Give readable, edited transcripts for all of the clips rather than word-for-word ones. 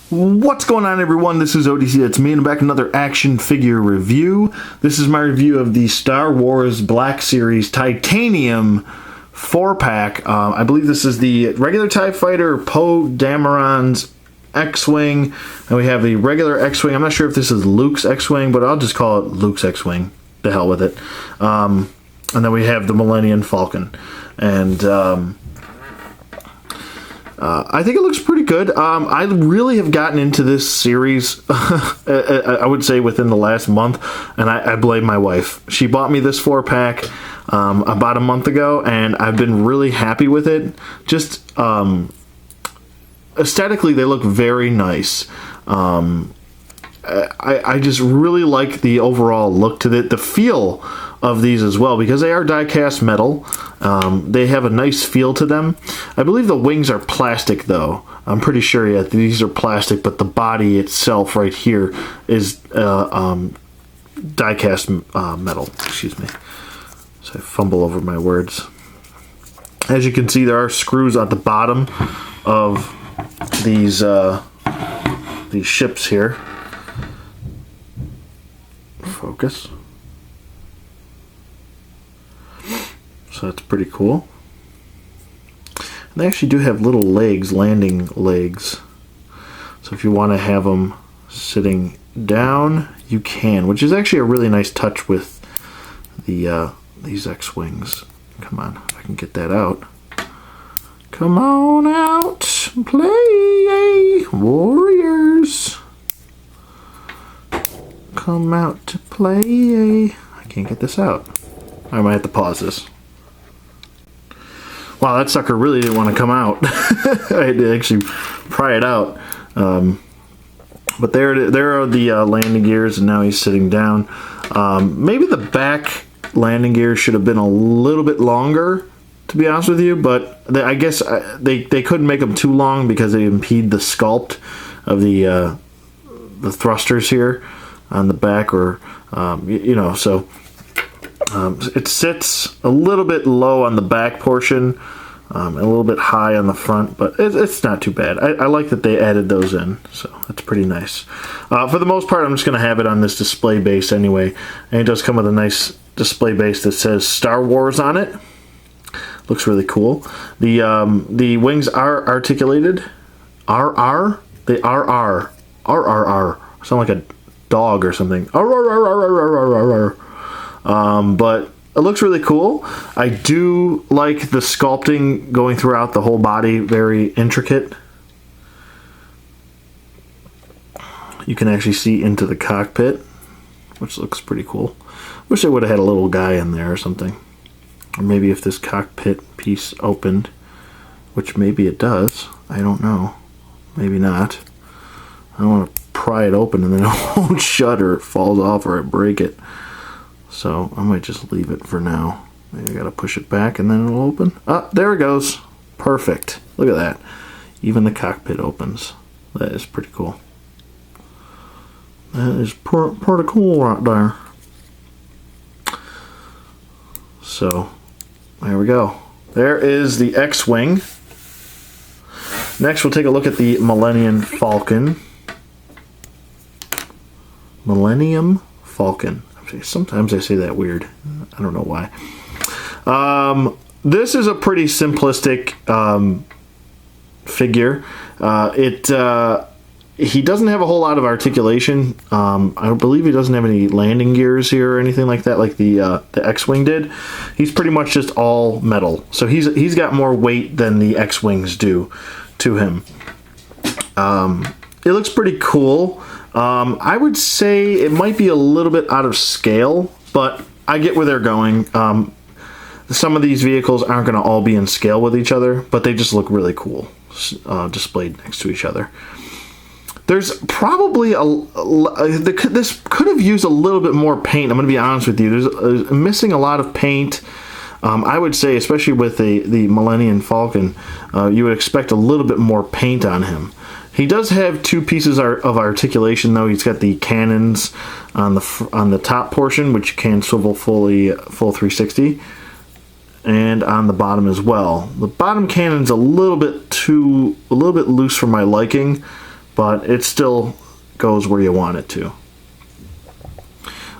What's going on, everyone? This is ODC, that's me, and I'm back with another action figure review. This is my review of the Star Wars Black Series Titanium 4-pack. I believe this is the regular TIE Fighter, Poe Dameron's X-Wing, and we have the regular X-Wing. I'm not sure if this is Luke's X-Wing, but I'll just call it Luke's X-Wing. The hell with it. And then we have the Millennium Falcon. And I think it looks pretty good. I really have gotten into this series, I would say, within the last month, and I blame my wife. She bought me this 4-pack about a month ago, and I've been really happy with it. Just aesthetically, they look very nice. I just really like the overall look to it, the feel of these as well, because they are die-cast metal. They have a nice feel to them. I believe the wings are plastic, though. I'm pretty sure, yeah, these are plastic, but the body itself right here is die-cast metal. Excuse me. So I fumble over my words. As you can see, there are screws at the bottom of these ships here. Focus. So that's pretty cool. And they actually do have little legs, landing legs. So if you want to have them sitting down, you can, which is actually a really nice touch with the these X-Wings. Come on, if I can get that out. Come on out, play, warriors. Come out to play. I can't get this out. I might have to pause this. Wow, that sucker really didn't want to come out. I had to actually pry it out. But there are the landing gears, and now he's sitting down. Maybe the back landing gears should have been a little bit longer, to be honest with you, but I guess they couldn't make them too long because they impede the sculpt of the thrusters here on the back, or you know, so it sits a little bit low on the back portion, a little bit high on the front, but it's not too bad. I like that they added those in, so that's pretty nice. For the most part, I'm just going to have it on this display base anyway, and it does come with a nice display base that says Star Wars on it. Looks really cool. The wings are articulated. RR? They are RRR. Sound like a dog or something. But it looks really cool. I do like the sculpting going throughout the whole body, very intricate. You can actually see into the cockpit, which looks pretty cool. Wish they would have had a little guy in there or something. Or maybe if this cockpit piece opened, which maybe it does. I don't know. Maybe not. I don't want to pry it open and then it won't shut, or it falls off, or I break it. So I might just leave it for now. Maybe I gotta push it back and then it'll open. Ah, there it goes. Perfect. Look at that. Even the cockpit opens. That is pretty cool. That is pretty cool right there. So there we go. There is the X-Wing. Next we'll take a look at the Millennium Falcon. Millennium Falcon. Sometimes I say that weird. I don't know why. This is a pretty simplistic figure. He doesn't have a whole lot of articulation. I believe he doesn't have any landing gears here or anything like that, like the X-Wing did. He's pretty much just all metal. So he's got more weight than the X-Wings do to him. It looks pretty cool. I would say it might be a little bit out of scale, but I get where they're going. Some of these vehicles aren't going to all be in scale with each other, but they just look really cool displayed next to each other. There's probably this could have used a little bit more paint. I'm going to be honest with you. There's missing a lot of paint. I would say, especially with the Millennium Falcon, you would expect a little bit more paint on him. He does have two pieces of articulation, though. He's got the cannons on the top portion, which can swivel full 360, and on the bottom as well. The bottom cannon's a little bit loose for my liking, but it still goes where you want it to.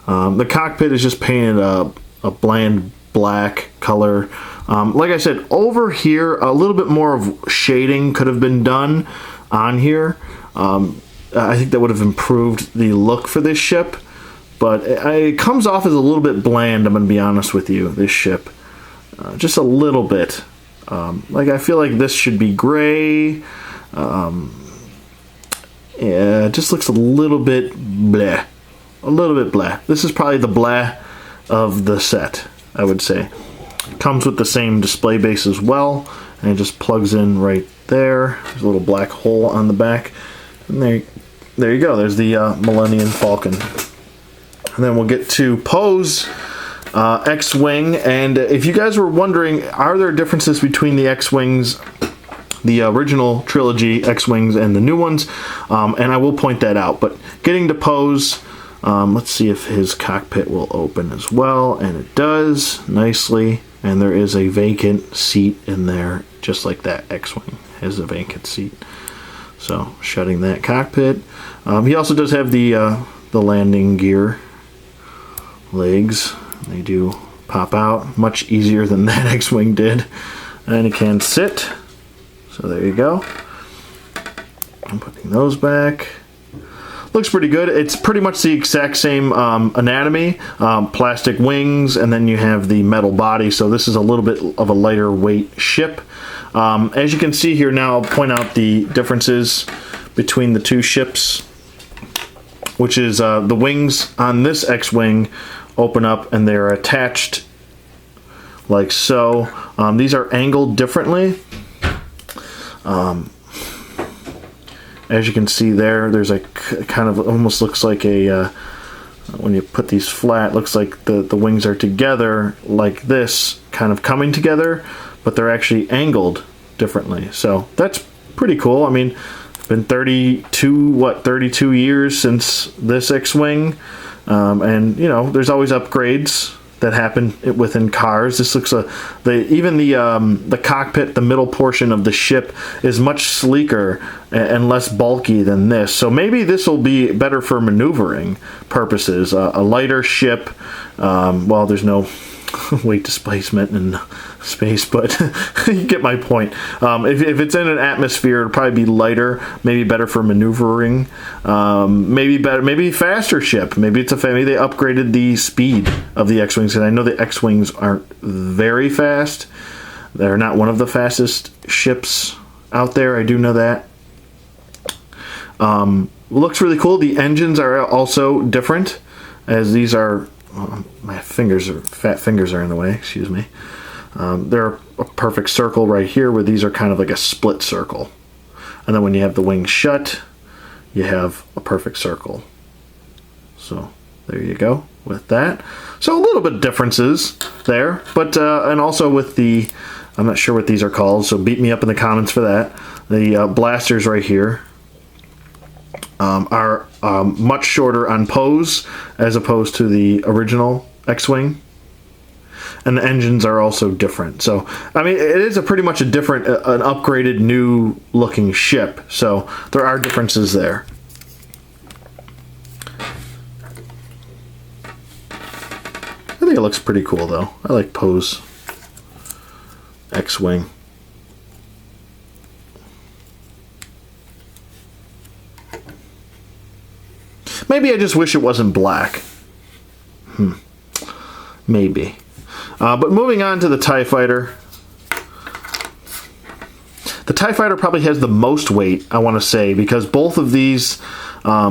The cockpit is just painted a bland black color. Like I said, over here, a little bit more of shading could have been done on here. I think that would have improved the look for this ship, but it comes off as a little bit bland, I'm going to be honest with you, this ship. Just a little bit. Like, I feel like this should be gray. Yeah, it just looks a little bit bleh. A little bit bleh. This is probably the bleh of the set, I would say. Comes with the same display base as well, and it just plugs in right there. There's a little black hole on the back. And there you go. There's the Millennium Falcon. And then we'll get to Poe's X-Wing. And if you guys were wondering, are there differences between the X-Wings, the original trilogy X-Wings, and the new ones? And I will point that out. But getting to Poe's, let's see if his cockpit will open as well. And it does nicely. And there is a vacant seat in there, just like that X-Wing has a vacant seat. So, shutting that cockpit. He also does have the landing gear legs. They do pop out much easier than that X-Wing did. And it can sit. So there you go. I'm putting those back. Looks pretty good. It's pretty much the exact same anatomy. Plastic wings, and then you have the metal body. So this is a little bit of a lighter weight ship. As you can see here now, I'll point out the differences between the two ships, which is the wings on this X-Wing open up and they're attached like so. These are angled differently. As you can see there's a kind of, almost looks like a, when you put these flat, looks like the wings are together like this, kind of coming together, but they're actually angled differently. So that's pretty cool. I mean, it's been 32 years since this X-Wing, and you know, there's always upgrades that happen within cars. This looks even the cockpit, the middle portion of the ship, is much sleeker and less bulky than this. So maybe this will be better for maneuvering purposes. A lighter ship. Well, there's no weight displacement in space, but you get my point. If it's in an atmosphere, it'll probably be lighter, maybe better for maneuvering, maybe faster ship. Maybe maybe they upgraded the speed of the X-Wings, and I know the X-Wings aren't very fast. They're not one of the fastest ships out there, I do know that. Looks really cool. The engines are also different, as these are, my fat fingers are in the way, excuse me. They're a perfect circle right here, where these are kind of like a split circle. And then when you have the wings shut, you have a perfect circle. So there you go with that. So a little bit of differences there, but and also with the, I'm not sure what these are called, so beat me up in the comments for that. The blasters right here are much shorter on Poe's as opposed to the original X-Wing. And the engines are also different. So, I mean, it is pretty much an upgraded, new looking ship. So, there are differences there. I think it looks pretty cool, though. I like Poe's X-Wing. Maybe I just wish it wasn't black. Maybe. But moving on to the TIE Fighter. The TIE Fighter probably has the most weight, I want to say, because both of these are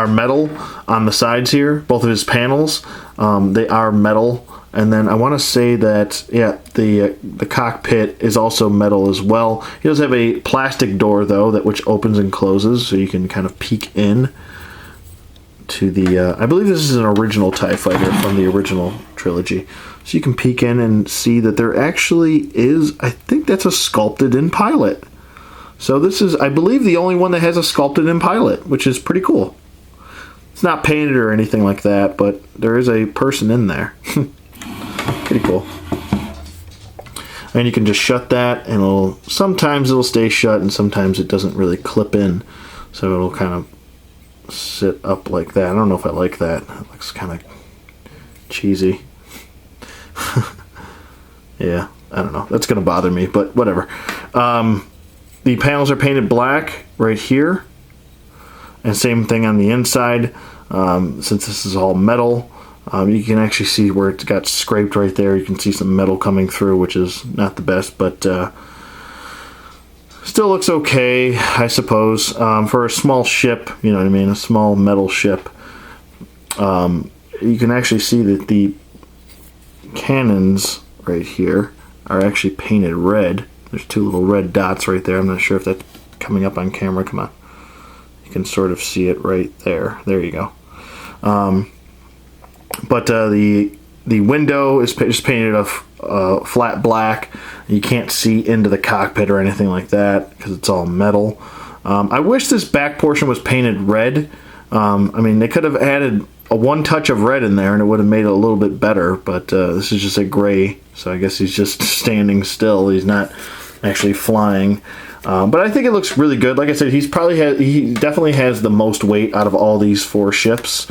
metal on the sides here. Both of his panels, they are metal. And then I want to say that, yeah, the cockpit is also metal as well. He does have a plastic door, though, which opens and closes, so you can kind of peek in to the, I believe this is an original TIE Fighter from the original trilogy. So you can peek in and see that there actually is, I think that's a sculpted-in pilot. So this is, I believe, the only one that has a sculpted-in pilot, which is pretty cool. It's not painted or anything like that, but there is a person in there. Pretty cool. and you can just shut that, and sometimes it'll stay shut, and sometimes it doesn't really clip in, so it'll kind of sit up like that. I don't know if I like that. It looks kind of cheesy. Yeah, I don't know. That's gonna bother me, but whatever. The panels are painted black right here, and same thing on the inside. Since this is all metal, you can actually see where it's got scraped right there. You can see some metal coming through, which is not the best, but still looks okay, I suppose. For a small ship, you know what I mean, a small metal ship. You can actually see that the cannons right here are actually painted red. There's two little red dots right there. I'm not sure if that's coming up on camera. Come on. You can sort of see it right there. There you go. But the window is just painted a flat black. You can't see into the cockpit or anything like that because it's all metal. I wish this back portion was painted red. I mean, they could have added one touch of red in there and it would have made it a little bit better, but this is just a gray, so I guess he's just standing still. He's not actually flying. But I think it looks really good. Like I said, he definitely has the most weight out of all these 4 ships.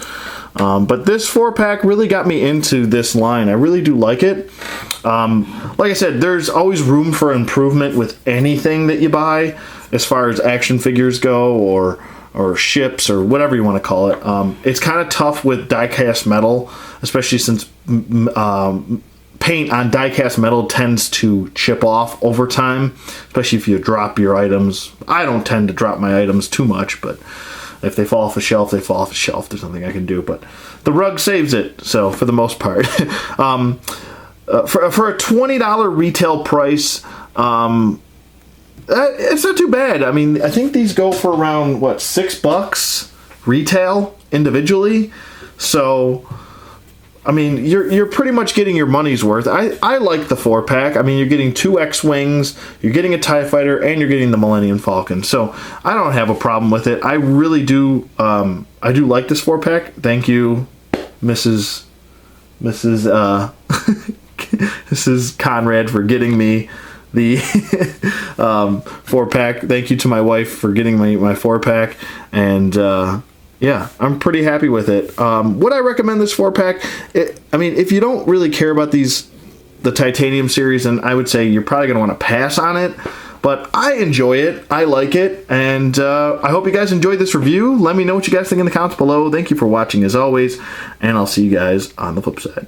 But this 4-pack really got me into this line. I really do like it. Like I said, there's always room for improvement with anything that you buy as far as action figures go, or ships, or whatever you want to call it. It's kind of tough with die-cast metal, especially since paint on die-cast metal tends to chip off over time, especially if you drop your items. I don't tend to drop my items too much, but if they fall off a shelf, they fall off a shelf. There's nothing I can do, but the rug saves it, so for the most part. For a $20 retail price, it's not too bad. I mean, I think these go for around, what, $6 retail individually. So, I mean, you're pretty much getting your money's worth. I like the 4-pack. I mean, you're getting 2 X-Wings, you're getting a TIE Fighter, and you're getting the Millennium Falcon. So, I don't have a problem with it. I really do. I do like this 4-pack. Thank you, Mrs. Mrs. Conrad, for getting me the 4-pack. Thank you to my wife for getting my 4-pack, and yeah, I'm pretty happy with it. Would I recommend this 4-pack? I mean, if you don't really care about the titanium series, then I would say you're probably going to want to pass on it. But I enjoy it. I like it. And I hope you guys enjoyed this review. Let me know what you guys think in the comments below. Thank you for watching as always. And I'll see you guys on the flip side.